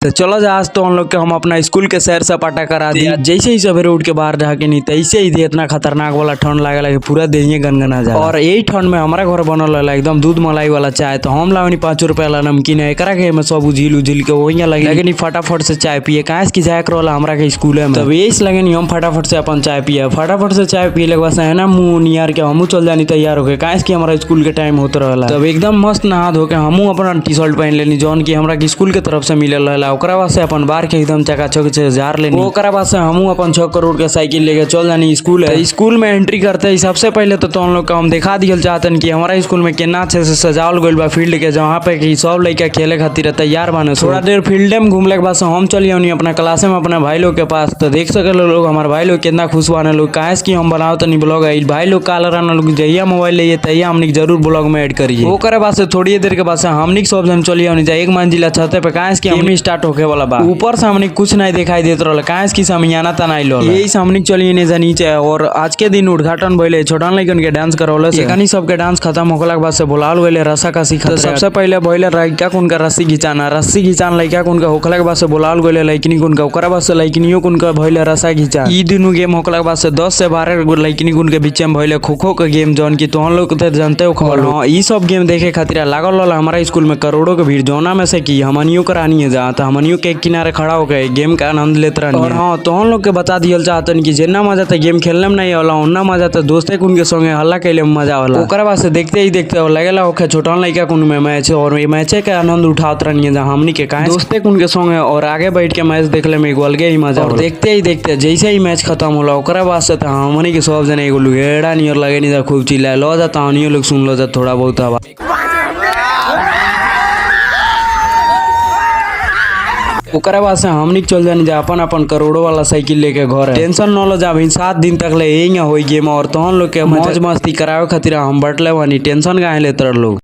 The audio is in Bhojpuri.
तो चलो जा, आज तो हम लोग के हम अपना स्कूल के सैर सपाटा करा दिया। जैसे ही सवेरे उठ के बाहर जाके नहीं तैसे ही इतना खतरनाक वाला ठंड लगे लगे पूरा देहिए गनगना जा। और यही ठंड में हमारा घर बनल है एकदम दूध मलाई वाला चाय। तो हम लावनी 5 रुपया वाला नमकीन है, एकरा के में सब उझिल के वही लगे लेकिन फटाफट से चाय पिए काहे की चाय करोला हमरा के स्कूल में। तब यही लगे नहीं हम फटाफट से अपन चाय पिए, फटाफट से चाय पिए लगे बस है ना मुंह नियार के हमू चल जानी तैयार होके काहे की हमारा स्कूल के टाइम होता रहला। तब एकदम मस्त नहा धो के हमू अपना टी शर्ट पहन लेनी जौन की हमरा के स्कूल के तरफ से मिलल रहला। ओकरा बाद से अपन बार के एकदम चकाचक से जार लेनी। ओकरा बाद से हमू अपन 6 करोड़ के साइकिल लेके चल जानी स्कूल है। स्कूल में एंट्री करते ही सबसे पहले तो हम लोग का हम दिखा दियल चाहतन कि हमारा स्कूल में केना अच्छे से सजावल गइल बा फील्ड के, जहाँ पे कि सब लड़का खेले खातिर तैयार बाने। थोड़ा देर फील्ड में घूमले के बाद से हम चली आनी अपना क्लास में अपने भाई लोग के पास। तो देख सके लोग हमारे भाई लोग कितना खुश बाने लोग काहे की हम बनाओ तनी ब्लॉग है भाई लोग काल रहना लोग जहिया मोबाइल लिए तहिया हमनी जरूर ब्लॉग में ऐड करिए। ओकरे बाद से थोड़ी देर के बाद से हमनी सब जन चली आनी जाए एक मंजिला छत पे काहे की हमनी स्टार्ट होके वाला बा। ऊपर से हमनी कुछ नहीं दिखाई देत रहल काहे की समियाना तनाइल रहल। यही से हमनी चली ने नीचे और आज के दिन उद्घाटन भइले छोटन लइकन के डांस करौले से एकनी सब के डांस खत्म होखला के बाद से बुलाल गइले रस्सा कसी खतरा। सबसे पहले भइले लइका कुन का रस्सी घिचान लइका कुन का होखला के बाद से बुलाल गइले लइकनी कुन का। ओकरा बाद से लइकनियो कुन का भइले रस्सा घिचा। ई दिनों गेम होखला के बाद से 10 से 12 लइकनी कुन के बीच में भइले खो-खो के गेम जौन की तोहन लोग तो जानते हो खबर। हां ई सब गेम देखे खातिर लागल रहल हमारा स्कूल में करोड़ों के भीड़ जौना में से की हमनियो करानी है जा। त हमनियो के किनारे खड़ा होके गेम का आनंद लेत रहनी। और हां तोहन लोग के बता दियल चाहतन कि जितना मजा त गेम खेलने में नहीं होला उतना मजा त दोस्ते कुन के संगे हल्ला कैले में मजा होला। ओकरा बाद से देखते ही देखते लगेला ओखे छोटन लइका कुन में मैच और ये मैच के आनंद उठात रहनी है हमनी के काहे दोस्ते कुन के संगे और आगे बैठ के मैच देखले में एगो अलगे ही मजा। और देखते ही देखते जैसे ही मैच खत्म होला ओकरा बाद से त हमनी के सब जने एगो लुहेड़ा नियर लगे नहीं खूब चिल्लाए लो जा तानियो लोग सुन लो जा थोड़ा बहुत आवाज। ओकरा बाद से हमनी चल जानी जा अपन अपन करोड़ों वाला साइकिल लेके घर। टेंशन न लो जा भाई 7 दिन तक ले यही होई गेम और तहन लोग के मौज मस्ती करावे खातिर हम बटले बानी टेंशन काहे लेत रह लोग।